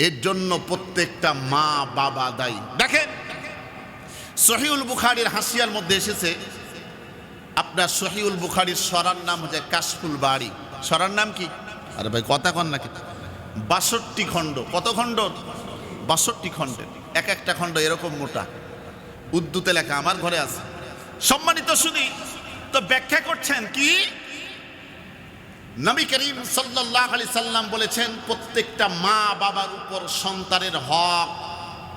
এর জন্য প্রত্যেকটা মা বাবা দায়ী। দেখেন সহিহুল বুখারীর হাসিয়ার মধ্যে এসেছে, আপনার সহিহুল বুখারীর সরার নাম হচ্ছে কাশফুল বারি। সরার নাম কি? আরে ভাই কথা কন নাকি? ৬২ খণ্ড। কত খণ্ড? ৬২ খণ্ডের। এক একটা খণ্ড এরকম মোটা, উর্দুতে লেখা, আমার ঘরে আছে। সম্মানিত শুনি তো ব্যাখ্যা করছেন কি, নবী করিম সাল্লাল্লাহু আলাইহি সাল্লাম বলেছেন প্রত্যেকটা মা বাবার উপর সন্তানের হক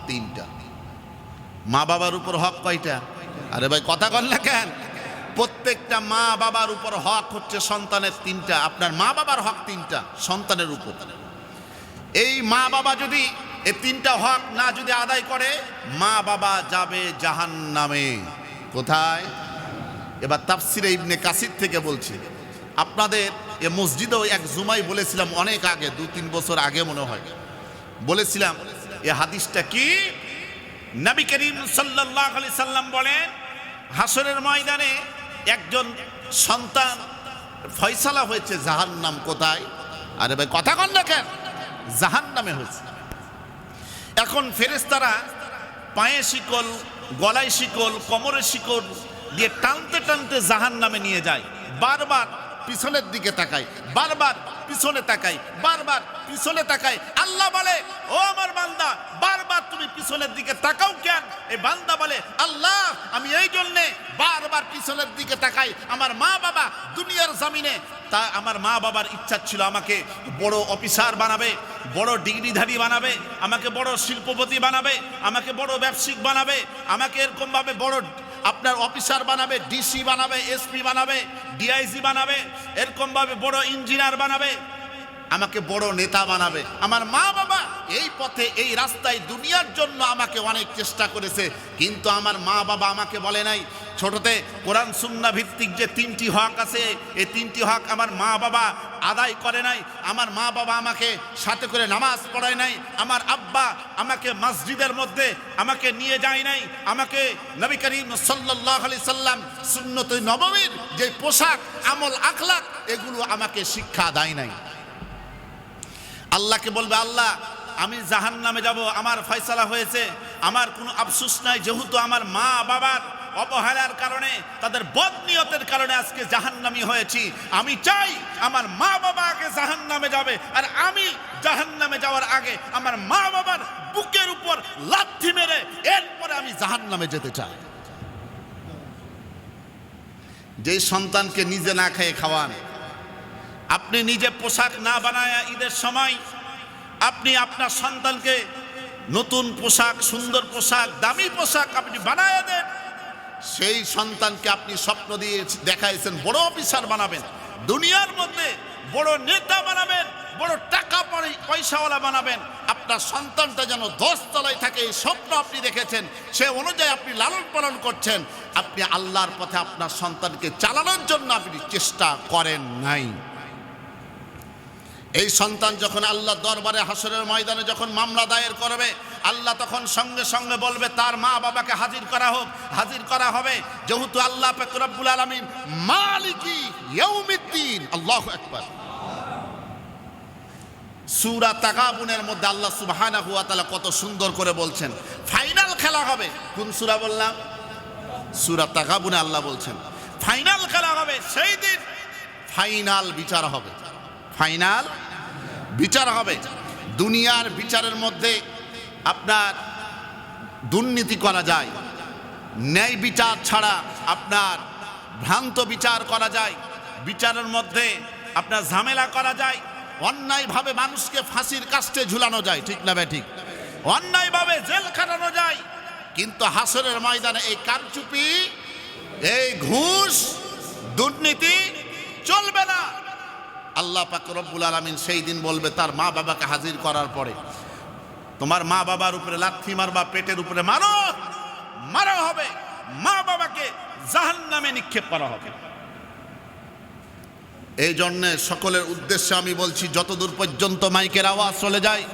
৩টা। মা বাবার উপর হক কয়টা? আরে ভাই কথা কন না কেন? প্রত্যেকটা মা বাবার উপর হক হচ্ছে সন্তানের ৩টা। আপনার মা বাবার হক ৩টা সন্তানের উপর। এই মা বাবা যদি এই 3টা হক না যদি আদায় করে, মা বাবা যাবে জাহান্নামে। কোথায়? এবার তাফসিরে ইবনে কাসির থেকে বলছি। আপনাদের এ মসজিদেও এক জুমাই বলেছিলাম, অনেক আগে, 2-3 বছর আগে মনে হয় বলেছিলাম। এই হাদিসটা কি, নবী করিম সাল্লাল্লাহু আলাইহি সাল্লাম বলেন হাসরের ময়দানে একজন সন্তান ফয়সালা হয়েছে জাহান্নাম। কোথায়? আরে ভাই কথা কন না কেন? জাহান্নামে হয়েছে। এখন ফেরেশতারা পায়ে শিকল, গলায় শিকল, কোমরে শিকল দিয়ে টানতে টানতে জাহান্নামে নিয়ে যায়। বারবার পিছনের দিকে তাকায়, বারবার পিছনে তাকায়, বারবার পিছনে তাকায়। আল্লাহ বলে, ও আমার বান্দা, বারবার তুমি পিছনের দিকে তাকাও কেন? এই বান্দা বলে, আল্লাহ আমি এই জন্যে বারবার পিছনের দিকে তাকাই, আমার মা বাবা দুনিয়ার জমিনে, তা আমার মা বাবার ইচ্ছা ছিল আমাকে বড় অফিসার বানাবে, বড় ডিগ্রিধারী বানাবে, আমাকে বড় শিল্পপতি বানাবে, আমাকে বড় ব্যবসায়িক বানাবে, আমাকে এরকম ভাবে বড় আপনার অফিসার বানাবে, ডিসি বানাবে, এসপি বানাবে, ডিআইজি বানাবে, এরকম ভাবে বড় ইঞ্জিনিয়ার বানাবে, আমাকে বড় নেতা বানাবে। আমার মা বাবা এই পথে, এই রাস্তায় দুনিয়ার জন্য আমাকে অনেক চেষ্টা করেছে, কিন্তু আমার মা বাবা আমাকে বলে নাই। ছোটতে কোরআন সুন্নাহ ভিত্তিক যে 3টি হক আছে, এই 3টি হক আমার মা বাবা আদায় করে নাই। আমার মা বাবা আমাকে সাথে করে নামাজ পড়ায় নাই। আমার আব্বা আমাকে মসজিদের মধ্যে আমাকে নিয়ে যায় নাই। আমাকে নবী করিম সাল্লাল্লাহু আলাইহি সাল্লাম সুন্নতে নববীর যে পোশাক, আমল, আখলাক, এগুলো আমাকে শিক্ষা দেয় নাই। আল্লাহকে বলবে, আল্লাহ আমি জাহান্নামে যাব, আমার ফয়সালা হয়েছে, আমার কোনো আফসোস নাই, যেহেতু আমার মা বাবার অবহেলার কারণে, তাদের বদনিয়তের কারণে আজকে জাহান্নামী হয়েছি। আমি চাই আমার মা বাবা আগে জাহান্নামে যাবে, আর আমি জাহান্নামে যাওয়ার আগে আমার মা বাবার বুকের উপর লাথি মেরে এরপরে আমি জাহান্নামে যেতে চাই। যেই সন্তানকে নিজে না খেয়ে খাওয়ান, আপনি নিজে পোশাক না বানায় ঈদের সময় আপনি আপনার সন্তানকে নতুন পোশাক, সুন্দর পোশাক, দামি পোশাক আপনি বানায় দেন, সেই সন্তানকে আপনি স্বপ্ন দিয়ে দেখাইছেন বড় অফিসার বানাবেন, দুনিয়ার মধ্যে বড় নেতা বানাবেন, বড় টাকা পয়সাওয়ালা বানাবেন। আপনার সন্তানটা যেন 10 তলায় থাকে, এই স্বপ্ন আপনি দেখেছেন, সে অনুযায়ী আপনি লালন পালন করছেন। আপনি আল্লাহর পথে আপনার সন্তানকে চালানোর জন্য আপনি চেষ্টা করেন নাই। এই সন্তান যখন আল্লাহর দরবারে হাসরের ময়দানে যখন মামলা দায়ের করবে, আল্লাহ তখন সঙ্গে সঙ্গে বলবে তার মা বাবাকে হাজির করা হোক। হাজির করা হবে, যেহেতু আল্লাহ পাক রব্বুল আলামিন মালিকি ইয়াউমিদ্দিন। আল্লাহু আকবার। সূরা তাগাবুনের মধ্যে আল্লাহ সুবহানাহু ওয়া তাআলা কত সুন্দর করে বলছেন, ফাইনাল খেলা হবে। কোন সূরা বললাম? সূরা তাগাবুনে আল্লাহ বলছেন ফাইনাল খেলা হবে, সেই দিন ফাইনাল বিচার হবে। ফাইনাল বিচার হবে। দুনিয়ার বিচারের মধ্যে আপনার দুর্নীতি করা যায়, ন্যায় বিচার ছাড়া আপনার ভ্রান্ত বিচার করা যায়, বিচারের মধ্যে আপনার ঝামেলা করা যায়, অন্যায়ভাবে মানুষকে ফাঁসির কাস্টে ঝুলানো যায়, ঠিক না ঠিক? অন্যায়ভাবে জেল খাটানো যায়। কিন্তু হাসরের ময়দানে এই কারচুপি, এই ঘুষ, দুর্নীতি চলবে না। আল্লাহ পাক রব্বুল আলামিন সেই দিন বলবে তার মা বাবাকে হাজির করার পরে, তোমার মা বাবার উপরে লাথি মারবা, পেটের উপরে মারা হবে, মা বাবাকে জাহান্নামে নিক্ষেপ করা হবে। এই জন্য সকলের উদ্দেশ্যে আমি বলছি, যতদূর পর্যন্ত মাইকের আওয়াজ চলে যায়,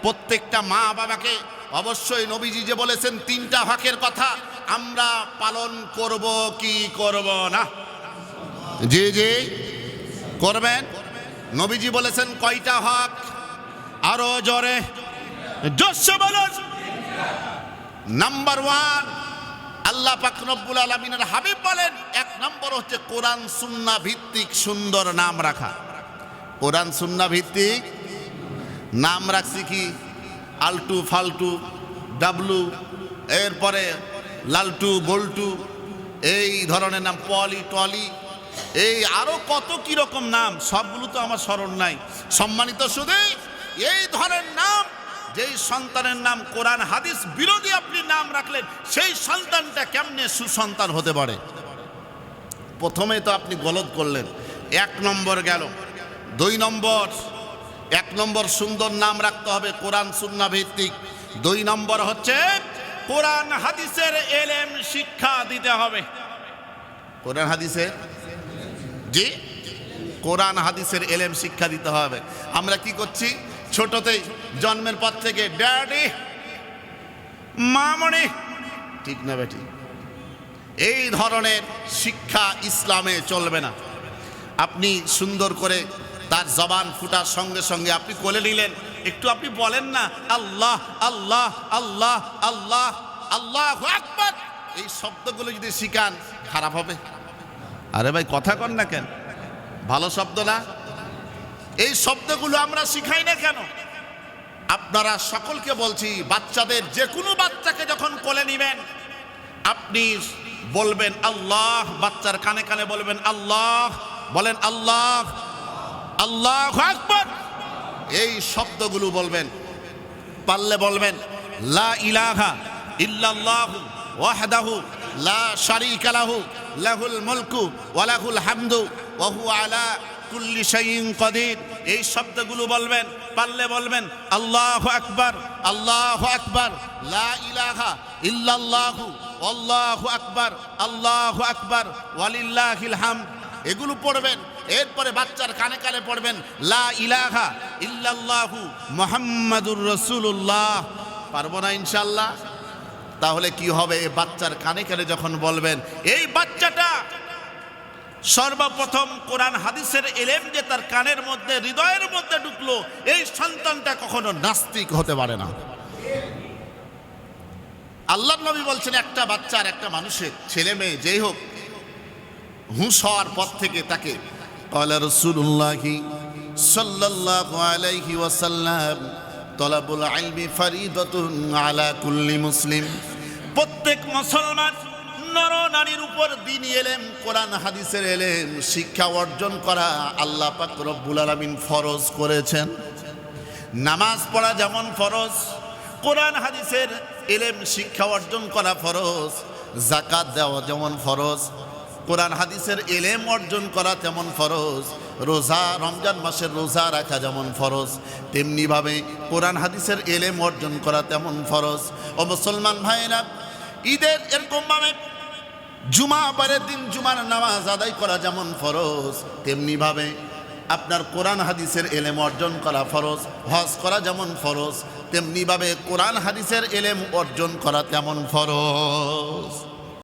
প্রত্যেকটা মা বাবাকে অবশ্যই নবীজি যে বলেছেন 3টা হকের কথা, আমরা পালন করব কি করব না? জি জি করবেন। নবীজি বলেছেন কয়টা হক? আরো জোরে। জোরসে বলুন। নাম্বার ওয়ান, আল্লাহ পাক রব্বুল আলামিনের হাবিব বলেন, এক নম্বর হচ্ছে কোরআন সুন্নাহ ভিত্তিক সুন্দর নাম রাখা। কোরআন সুন্নাহ ভিত্তিক নাম রাখছি কি? আলটু ফালটু, ডাবলু, এরপরে লালটু বল্টু, এই ধরনের নাম, পলি টলি, এই আরো কত কি রকম নাম, সবগুলো তো আমার স্মরণ নাই। সম্মানিত শুধু এই ধরনের নাম, যেই সন্তানের নাম কোরআন হাদিস বিরোধী আপনি নাম রাখলেন, সেই সন্তানটা কেমনে সুসন্তান হতে পারে? প্রথমে তো আপনি গলত করলেন। এক নম্বর গেল। দুই নম্বর, এক নম্বর সুন্দর নাম রাখতে হবে কোরআন সুন্নাহ ভিত্তিক। দুই নম্বর হচ্ছে কোরআন হাদিসের এলেম শিক্ষা দিতে হবে। কোরআন হাদিসের, জি, কোরআন হাদিসের এলেম শিক্ষা দিতে হবে। আমরা কি করছি? ছোটতেই জন্মের পর থেকে ড্যাডি, মামনি, ঠিক না বেটি? এই ধরনের শিক্ষা ইসলামে চলবে না। আপনি সুন্দর করে তার জবান ফুটার সঙ্গে সঙ্গে আপনি কোলে নিলেন, একটু আপনি বলেন না আল্লাহ আল্লাহ আল্লাহ আল্লাহ আল্লাহু আকবার, এই শব্দগুলো যদি শিখান, খারাপ হবে? আরে ভাই কথা কন না কেন? ভালো শব্দ না? এই শব্দগুলো আমরা শিখাই না কেন? আপনারা সকলকে বলছি, বাচ্চাদের, যে কোনো বাচ্চাকে যখন কোলে নিবেন, আপনি বলবেন আল্লাহ, বাচ্চার কানে কানে বলবেন আল্লাহ, বলেন আল্লাহ আল্লাহু আকবার, এই শব্দগুলো বলবেন। পারলে বলবেন লা ইলাহা ইল্লাল্লাহু ওয়াহদাহু লা শারীকা লাহু লাহুল মুলকু ওয়া লাহুল হামদু ওয়া হুয়া আলা কুল্লি শাইইন কাদির, এই শব্দগুলো বলবেন। পারলে বলবেন আল্লাহু আকবার আল্লাহু আকবার লা ইলাহা ইল্লাল্লাহু আল্লাহু আকবার আল্লাহু আকবার ওয়ালিল্লাহিল হামদ, এগুলো পড়বেন। এরপরে বাচ্চার কানে কানে পড়বেন লা ইলাহা ইল্লাল্লাহু মুহাম্মাদুর রাসূলুল্লাহ। পারবো না ইনশাআল্লাহ? তাহলে কি হবে? বাচ্চার কানে কানে যখন বলবেন, এই বাচ্চাটা সর্বপ্রথম কোরআন হাদিসের এলেম যে তার কানের মধ্যে, হৃদয়ের মধ্যে ঢুকলো, এই সন্তানটা কখনো নাস্তিক হতে পারে না। আল্লাহর নবী বলছেন, একটা বাচ্চার, একটা মানুষের, ছেলে মেয়ে যেই হোক, হুঁশ হওয়ার পর থেকে তাকে ক্বালা রাসূলুল্লাহি সাল্লাল্লাহু আলাইহি ওয়াসাল্লাম তলাবুল ইলমি ফরিদাতুন আলা কুল্লি মুসলিম, প্রত্যেক মুসলমান নর নারীর উপর দ্বীনি এলেম, কোরআন হাদিসের এলেম শিক্ষা অর্জন করা আল্লাহ পাক রব্বুল আলামিন ফরজ করেছেন। নামাজ পড়া যেমন ফরজ, কোরআন হাদিসের এলেম শিক্ষা অর্জন করা ফরজ। যাকাত দেওয়া যেমন ফরজ, কোরআন হাদিসের এলেম অর্জন করা তেমন ফরজ। রোজা, রমজান মাসের রোজা রাখা যেমন ফরজ, তেমনিভাবে কোরআন হাদিসের এলেম অর্জন করা তেমন ফরজ। ও মুসলমান ভাইরা, ঈদের এরকমভাবে জুমা বারের দিন জুমার নামাজ আদায় করা যেমন ফরজ, তেমনিভাবে আপনার কোরআন হাদিসের এলেম অর্জন করা ফরজ। হজ করা যেমন ফরজ, তেমনিভাবে কোরআন হাদিসের এলেম অর্জন করা তেমন ফরজ।